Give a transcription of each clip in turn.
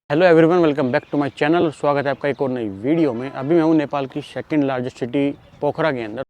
Hello everyone, welcome back to my channel और स्वागत है आपका एक और नई वीडियो में। अभी मैं हूँ नेपाल की सेकंड लार्जेस्ट सिटी पोखरा के अंदर।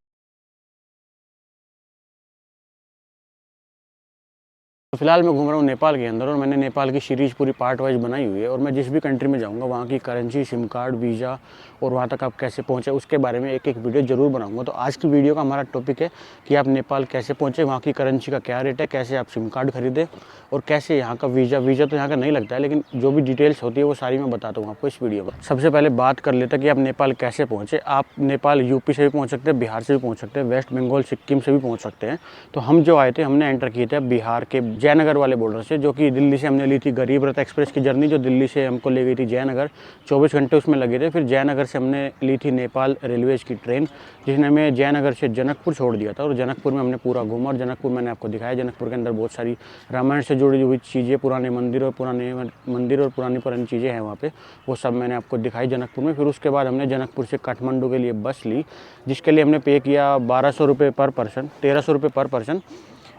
तो फिलहाल मैं घूम रहा हूँ नेपाल के अंदर और मैंने नेपाल की सीरीज़ पूरी पार्ट वाइज बनाई हुई है और मैं जिस भी कंट्री में जाऊँगा वहाँ की करेंसी, सिम कार्ड, वीज़ा और वहाँ तक आप कैसे पहुँचे उसके बारे में एक एक वीडियो ज़रूर बनाऊँगा। तो आज की वीडियो का हमारा टॉपिक है कि आप नेपाल कैसे पहुँचे, वहाँ की करेंसी का क्या रेट है, कैसे आप सिम कार्ड खरीदें और कैसे यहाँ का वीज़ा तो यहाँ का नहीं लगता है, लेकिन जो भी डिटेल्स होती है वो सारी मैं बताता हूँ आपको इस वीडियो में। सबसे पहले बात कर लेते हैं कि आप नेपाल कैसे पहुँचे। आप नेपाल यूपी से भी पहुँच सकते हैं, बिहार से भी पहुँच सकते हैं, वेस्ट बंगाल, सिक्किम से भी पहुँच सकते हैं। तो हम जो आए थे, हमने एंटर किए थे बिहार के जयनगर वाले बॉर्डर से, जो कि दिल्ली से हमने ली थी गरीब रथ एक्सप्रेस की जर्नी, जो दिल्ली से हमको ले गई थी जयनगर। 24 घंटे उसमें लगे थे। फिर जयनगर से हमने ली थी नेपाल रेलवेज की ट्रेन, जिसने हमें जयनगर से जनकपुर छोड़ दिया था और जनकपुर में हमने पूरा घूमा और जनकपुर मैंने आपको दिखाया। जनकपुर के अंदर बहुत सारी रामायण से जुड़ी हुई चीज़ें, पुराने मंदिर और पुरानी चीज़ें हैं वहाँ पे, वो सब मैंने आपको दिखाई जनकपुर में। फिर उसके बाद हमने जनकपुर से काठमांडू के लिए बस ली, जिसके लिए हमने पे किया 1200 रुपये पर पर्सन, 1300 रुपये पर पर्सन,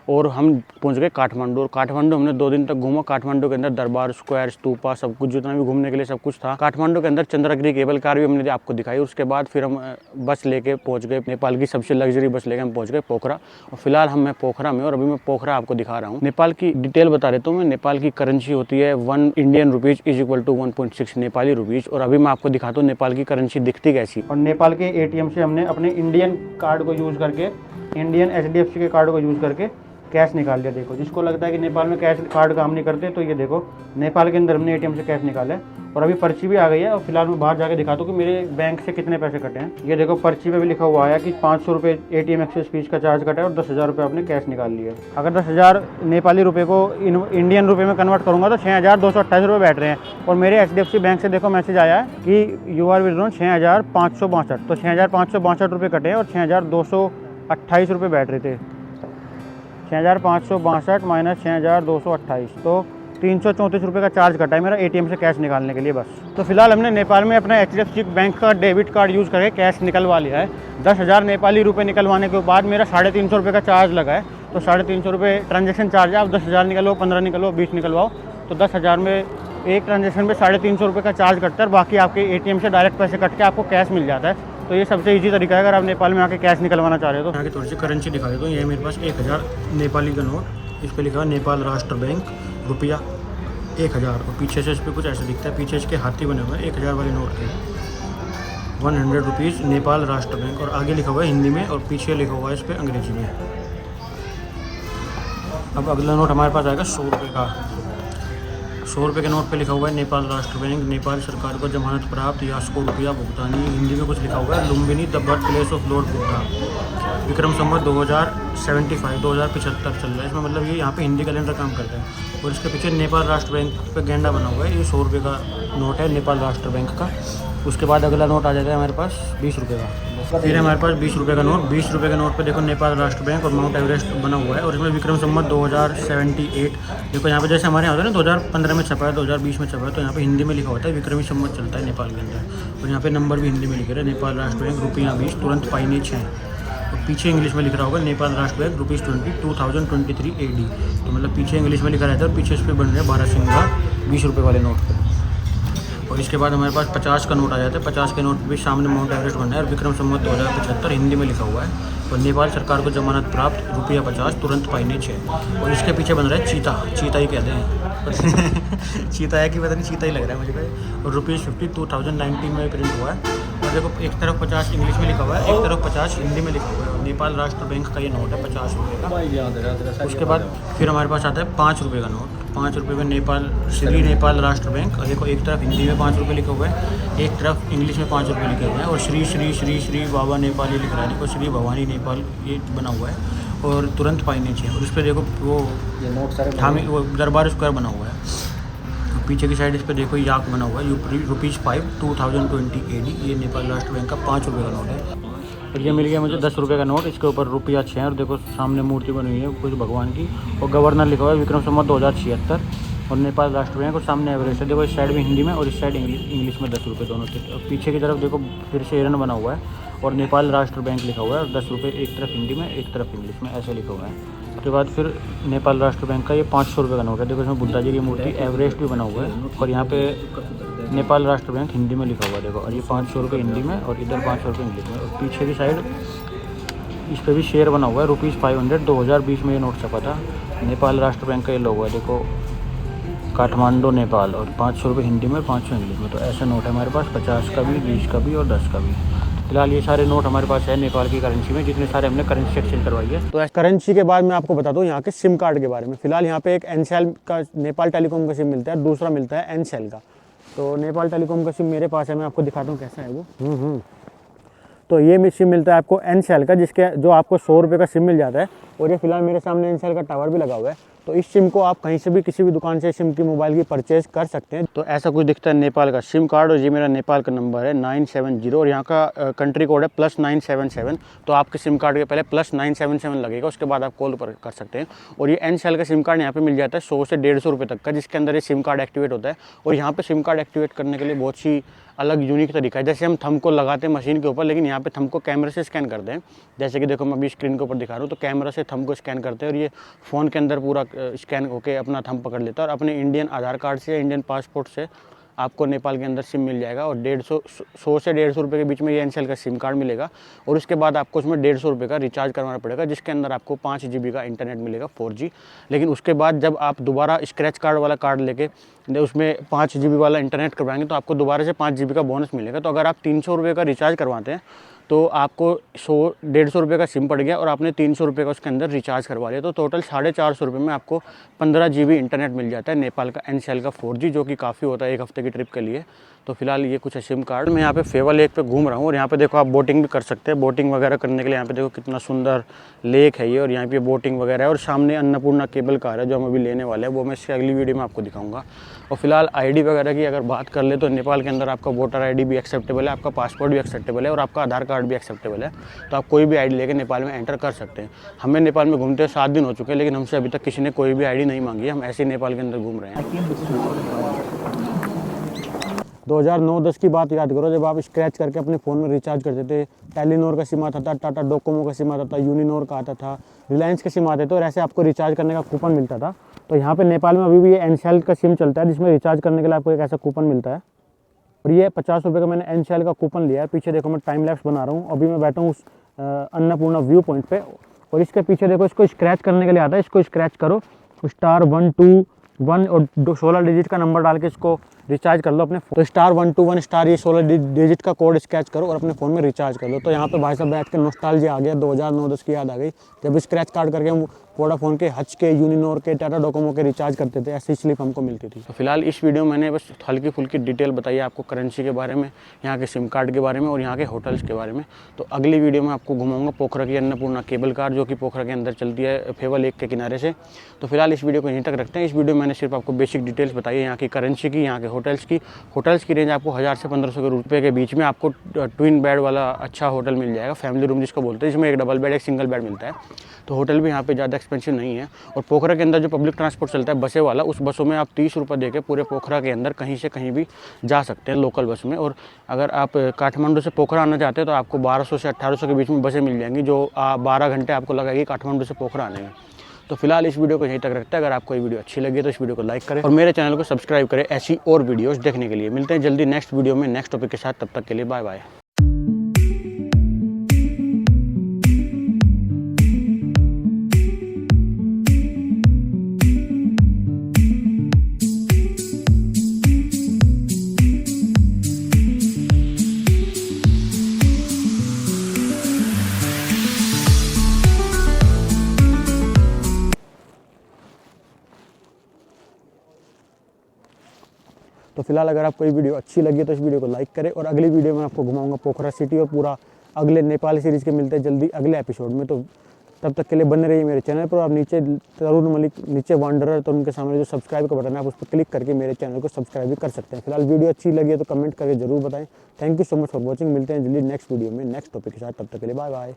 और हम पहुंच गए काठमांडू। और काठमांडू हमने 2 दिन तक घूमा। काठमांडू के अंदर दरबार, स्क्वायर, स्तूपा, सब कुछ जितना भी घूमने के लिए सब कुछ था। काठमांडू के अंदर चंद्रगिरी केबल कार भी हमने आपको दिखाई। उसके बाद फिर हम बस लेके पहुंच गए, नेपाल की सबसे लग्जरी बस लेके हम पहुंच गए पोखरा। और फिलहाल मैं पोखरा में, और अभी मैं पोखरा आपको दिखा रहा हूँ। नेपाल की डिटेल बता देता हूँ मैं। नेपाल की करेंसी होती है 1 Indian rupees is equal to 1.6 Nepali rupees. और अभी मैं आपको दिखाता हूँ नेपाल की करेंसी दिखती कैसी। और नेपाल के ATM से हमने अपने इंडियन कार्ड को यूज़ करके, इंडियन HDFC के कार्ड को यूज़ करके कैश निकाल लिया। देखो, जिसको लगता है कि नेपाल में कैश कार्ड काम नहीं करते, तो ये देखो नेपाल के अंदर हमने ATM से कैश निकाला है और अभी पर्ची भी आ गई है। और फिलहाल मैं बाहर जाके दिखाता हूँ कि मेरे बैंक से कितने पैसे कटे हैं। ये देखो, पर्ची पे भी लिखा हुआ है कि 500 रुपये ATM एक्सेस फीस का चार्ज कटा है और 10,000 रुपये आपने कैश निकाल लिया। अगर 10,000 नेपाली रुपये को इंडियन रुपये में कन्वर्ट करूँगा तो 6,228 रुपये बैठ रहे हैं। और मेरे HDFC बैंक से देखो मैसेज आया है कि यू आर विड्रॉन 6,562, तो 6,562 रुपये कटे हैं और 6,228 रुपये बैठ रहे थे। 6,562 माइनस 6,228, तो 334 रुपये का चार्ज कटा है मेरा ATM से कैश निकालने के लिए बस। तो फिलहाल हमने नेपाल में अपना HDFC बैंक का डेबिट कार्ड यूज़ करके कैश निकलवा लिया है। 10,000 नेपाली रुपये निकलवाने के बाद मेरा 350 रुपये का चार्ज लगा है। तो 350 रुपये ट्रांजेक्शन चार्ज है। आप 10,000 निकलवाओ, 15 निकलवाओ, 20 निकलवाओ, तो 10,000 में एक ट्रांजेक्शन में 350 रुपये का चार्ज कटता है। बाकी आपके ATM से डायरेक्ट पैसे कट के आपको कैश मिल जाता है। तो ये सबसे इजी तरीका है अगर आप नेपाल में आके कैश निकलवाना चाह रहे हो तो। यहाँ की थोड़ी सी करेंसी दिखा देता हूँ। ये मेरे पास 1,000 नेपाली का नोट, इस पर लिखा है नेपाल राष्ट्र बैंक रुपया 1,000, और पीछे से इस पर कुछ ऐसे दिखता है, पीछे इसके हाथी बने हुए हैं 1,000 वाले नोट के। 100 रुपीज़ नेपाल राष्ट्र बैंक, और आगे लिखा हुआ है हिंदी में और पीछे लिखा हुआ है इस पर अंग्रेजी में। अब अगला नोट हमारे पास आएगा 100 रुपये का। 100 रुपये के नोट पे लिखा हुआ है नेपाल राष्ट्र बैंक, नेपाल सरकार को जमानत प्राप्त या 100 रुपया भुगतानी। हिंदी में कुछ लिखा हुआ है Lumbini the birth place of Lord Buddha, Vikram Samvat 2075 चल रहा है इसमें। मतलब ये यहाँ पे हिंदी कैलेंडर काम करता है। और इसके पीछे नेपाल राष्ट्र बैंक पे गेंडा बना हुआ है। ये 100 रुपये का नोट है नेपाल राष्ट्र बैंक का। उसके बाद अगला नोट आ जाता है हमारे पास 20 रुपये का। फिर हमारे पास 20 रुपये का नोट। 20 रुपये का नोट पे देखो नेपाल राष्ट्र बैंक और माउंट एवरेस्ट बना हुआ है। और इसमें विक्रम संवत 2078। देखो यहाँ पे जैसे हमारे यहाँ होता है ना 2015 में छपा है, 2020 में छपा है, तो यहाँ पे हिंदी में लिखा होता है विक्रमी संवत चलता है नेपाल के अंदर। और यहाँ पे नंबर भी हिंदी में लिखे रहे हैं, नेपाल राष्ट्र बैंक ₹20 तुरंत पाइने 6। और पीछे इंग्लिश में लिख रहा होगा नेपाल राष्ट्र बैंक ₹20 2023 AD। तो मतलब पीछे इंग्लिश में लिखा रहता है और पीछे इस पर बन रहे हैं 12 सिंगा 20 रुपये वाले नोट पर। और इसके बाद हमारे पास 50 का नोट आ जाता है। 50 के नोट भी सामने माउंट एवरेस्ट बना है और विक्रम संवत 2075 हिंदी में लिखा हुआ है। और नेपाल सरकार को जमानत प्राप्त ₹50 तुरंत पाइने 6। और इसके पीछे बन रहा है चीता ही कहते हैं चीता है कि पता नहीं, चीता ही लग रहा है मुझे। और ₹50 2019 में प्रिंट हुआ है। और देखो एक तरफ 50 इंग्लिश में लिखा हुआ है, एक तरफ 50 हिंदी में लिखा हुआ है। नेपाल राष्ट्र बैंक का ये नोट है 50 रुपये का। उसके बाद फिर हमारे पास आता है 5 रुपये का नोट। 5 रुपये में नेपाल राष्ट्र बैंक, और देखो एक तरफ हिंदी में 5 रुपये लिखा हुआ है, एक तरफ इंग्लिश में 5 रुपये लिखे हुए हैं। और श्री बाबा नेपाली लिख रहा है, देखो श्री भवानी नेपाल ये बना हुआ है। और तुरंत पाइने 6। और उस पर देखो वो थामी वो दरबार स्क्वायर बना हुआ है। पीछे की साइड इस पर देखो याक बना हुआ है ₹5 2020 AD। ये नेपाल राष्ट्र बैंक का 5 रुपये का नोट है। और ये मिल गया मुझे 10 रुपये का नोट, इसके ऊपर ₹6 और देखो सामने मूर्ति बनी हुई है कुछ भगवान की। और गवर्नर लिखा हुआ है विक्रम संवत 2076 और नेपाल राष्ट्र बैंक। और सामने एवरेस्ट है, देखो इस साइड में हिंदी में और इस साइड इंग्लिश में 10 रुपये दोनों थे। और पीछे की तरफ देखो फिर से हिरन बना हुआ है और नेपाल राष्ट्र बैंक लिखा हुआ है और 10 रुपये एक तरफ हिंदी में एक तरफ इंग्लिश में ऐसे लिखा हुआ है। उसके बाद फिर नेपाल राष्ट्र बैंक का ये 500 रुपये का नोट है। देखो इसमें बुद्धा जी की मूर्ति एवरेस्ट भी बना हुआ है और यहाँ पे नेपाल राष्ट्र बैंक हिंदी में लिखा हुआ है। देखो, और ये 500 रुपये हिंदी में और इधर 500 रुपये इंग्लिश में। और पीछे की साइड इस पर भी शेयर बना हुआ है ₹500। 2020 में ये नोट छपा था। नेपाल राष्ट्र बैंक का ये लोगो है। देखो, काठमांडू नेपाल, और 500 रुपये हिंदी में, 500 इंग्लिश में। तो ऐसा नोट है हमारे पास, 50 का भी, 20 का भी और 10 का भी। फिलहाल ये सारे नोट हमारे पास है नेपाल की करेंसी में, जितने सारे हमने करेंसी एक्सचेंज करवाई है। तो करेंसी के बाद मैं आपको बता दूं यहाँ के सिम कार्ड के बारे में। फिलहाल यहाँ पे एक एनसेल का, नेपाल टेलीकॉम का सिम मिलता है, दूसरा मिलता है एनसेल का। तो नेपाल टेलीकॉम का सिम मेरे पास है, मैं आपको दिखाता हूँ कैसा है वो। तो ये सिम मिलता है आपको एनसेल का, जिसके जो आपको 100 रुपये का सिम मिल जाता है। और ये फिलहाल मेरे सामने एनसेल का टावर भी लगा हुआ है। तो इस सिम को आप कहीं से भी, किसी भी दुकान से सिम की मोबाइल की परचेज कर सकते हैं। तो ऐसा कुछ दिखता है नेपाल का सिम कार्ड, और ये मेरा नेपाल का नंबर है 970, और यहाँ का कंट्री कोड है +977। तो आपके सिम कार्ड के पहले +977 लगेगा, उसके बाद आप कॉल पर कर सकते हैं। और ये एनसेल का सिम कार्ड यहाँ पे मिल जाता है 100 से 150 रुपये तक का, जिसके अंदर ये सिम कार्ड एक्टिवेट होता है। और यहाँ पे सिम कार्ड एक्टिवेट करने के लिए बहुत सी अलग यूनिक तरीका है। जैसे हम थंब को लगाते हैं मशीन के ऊपर, लेकिन यहाँ पे थंब को कैमरे से स्कैन करते हैं। जैसे कि देखो मैं अभी स्क्रीन के ऊपर दिखा रहा हूँ, तो कैमरा से थंब को स्कैन करते हैं और ये फ़ोन के अंदर पूरा स्कैन होकर अपना थंब पकड़ लेता है। और अपने इंडियन आधार कार्ड से या इंडियन पासपोर्ट से आपको नेपाल के अंदर सिम मिल जाएगा। और 100 से 150 रुपये के बीच में ये एनसेल का सिम कार्ड मिलेगा। और उसके बाद आपको उसमें 150 रुपये का रिचार्ज करवाना पड़ेगा, जिसके अंदर आपको 5 GB का इंटरनेट मिलेगा 4G। लेकिन उसके बाद जब आप दोबारा स्क्रैच कार्ड वाला कार्ड लेके उसमें 5 GB वाला इंटरनेट करवाएंगे, तो आपको दोबारा से 5 GB का बोनस मिलेगा। तो अगर आप 300 रुपये का रिचार्ज करवाते हैं, तो आपको 150 रुपये का सिम पड़ गया और आपने 300 रुपये का उसके अंदर रिचार्ज करवा लिया। तो टोटल 450 रुपये में आपको 15 GB इंटरनेट मिल जाता है नेपाल का एनसेल का 4G, जो कि काफ़ी होता है एक हफ्ते की ट्रिप के लिए। तो फिलहाल ये कुछ है सिम कार्ड। मैं यहाँ पे फेवा लेक पे घूम रहा हूँ, और यहाँ पे देखो आप बोटिंग भी कर सकते हैं। बोटिंग वगैरह करने के लिए यहाँ पे देखो कितना सुंदर लेक है ये, और यहाँ पे बोटिंग वगैरह है। और सामने अन्नपूर्णा केबल कार है जो हम अभी लेने वाले हैं, वो मैं इसकी अगली वीडियो में आपको दिखाऊंगा। और फिलहाल ID वगैरह की अगर बात कर ले, तो नेपाल के अंदर आपका वोटर ID भी एक्सेप्टेबल है, आपका पासपोर्ट भी एक्सेप्टेबल है, और आपका आधार कार्ड भी एक्सेप्टेबल है। तो आप कोई भी ID लेकर नेपाल में एंटर कर सकते हैं। हमें नेपाल में घूमते 7 दिन हो चुके हैं, लेकिन हमसे अभी तक किसी ने कोई भी ID नहीं मांगी है। हम ऐसे ही नेपाल के अंदर घूम रहे हैं। 2009-10 की बात याद करो, जब आप स्क्रैच करके अपने फ़ोन में रिचार्ज करते थे। टेलीनॉर का सिम आता था, टाटा डोकोमो का सिम आता था, यूनिनॉर का आता था, रिलायंस के सिम आते थे, और ऐसे आपको रिचार्ज करने का कूपन मिलता था। तो यहाँ पे नेपाल में अभी भी ये एनसेल का सिम चलता है, जिसमें रिचार्ज करने के लिए आपको एक ऐसा कूपन मिलता है। और ये 50 रुपये का मैंने एनसेल का कूपन लिया है। पीछे देखो मैं टाइम लैप्स बना रहा हूँ। अभी मैं बैठा हूँ उस अन्नपूर्णा व्यू पॉइंट पे, और इसके पीछे देखो, इसको स्क्रैच करने के लिए आता है। इसको स्क्रैच करो, *121 और 16 डिजिट का नंबर डाल के इसको रिचार्ज कर लो अपने। तो *121 ये 16 डिजिट का कोड स्क्रैच करो और अपने फ़ोन में रिचार्ज कर लो। तो यहाँ पे भाई साहब बैठ के नॉस्टैल्जिया आ गया, 2009-10 की याद आ गई, जब स्क्रैच कार्ड करके हम वोडाफोन के, हच के, यूनिनॉर के, टाटा डोकोमो के रिचार्ज करते थे। ऐसी स्लिप हमको मिलती थी। तो फिलहाल इस वीडियो में मैंने बस हल्की फुल्की डिटेल बताई है आपको करेंसी के बारे में, यहाँ के सिम कार्ड के बारे में और यहाँ के होटल्स के बारे में। तो अगली वीडियो में आपको घुमाऊंगा पोखरा की अन्नपूर्णा केबल कार, जो कि पोखरा के अंदर चलती है फेवा लेक के किनारे से। तो फिलहाल इस वीडियो को यहीं तक रखते हैं। इस वीडियो में मैंने सिर्फ आपको बेसिक डिटेल्स बताई है यहाँ की करेंसी की, यहाँ के होटल्स की। होटल्स की रेंज आपको 1000 से 1500 रुपये के बीच में आपको ट्विन बेड वाला अच्छा होटल मिल जाएगा, फैमिली रूम जिसको बोलते हैं, जिसमें एक डबल बेड, एक सिंगल बेड मिलता है। तो होटल भी यहाँ पे ज़्यादा एक्सपेंसिव नहीं है। और पोखरा के अंदर जो पब्लिक ट्रांसपोर्ट चलता है बसें वाला, उस बसों में आप 30 रुपये दे के पूरे पोखरा के अंदर कहीं से कहीं भी जा सकते हैं लोकल बस में। और अगर आप काठमांडू से पोखरा आना चाहते हैं तो आपको 1200 से 1800 के बीच में बसें मिल जाएंगी, जो 12 घंटे आपको लगेगी काठमांडू से पोखरा आने में। तो फिलहाल इस वीडियो को यहीं तक रखते हैं। अगर आपको ये वीडियो अच्छी लगी तो इस वीडियो को लाइक करें और मेरे चैनल को सब्सक्राइब करें ऐसी और वीडियोस देखने के लिए। मिलते हैं जल्दी नेक्स्ट वीडियो में नेक्स्ट टॉपिक के साथ, तब तक के लिए बाय बाय। तो फिलहाल अगर आपको ये वीडियो अच्छी लगी तो इस वीडियो को लाइक करें, और अगली वीडियो में आपको घुमाऊंगा पोखरा सिटी और पूरा अगले नेपाल सीरीज़ के। मिलते हैं जल्दी अगले एपिसोड में। तो तब तक के लिए बने रहिए मेरे चैनल पर। और नीचे तरुण मलिक, नीचे वांडरर, तो उनके सामने जो सब्सक्राइब का बटन है आप उस पर क्लिक करके मेरे चैनल को सब्सक्राइब भी कर सकते हैं। फिलहाल वीडियो अच्छी लगी है तो कमेंट करके जरूर बताएं। Thank you so much for watching. मिलते हैं जल्दी नेक्स्ट वीडियो में नेक्स्ट टॉपिक के साथ, तब तक के लिए बाय बाय।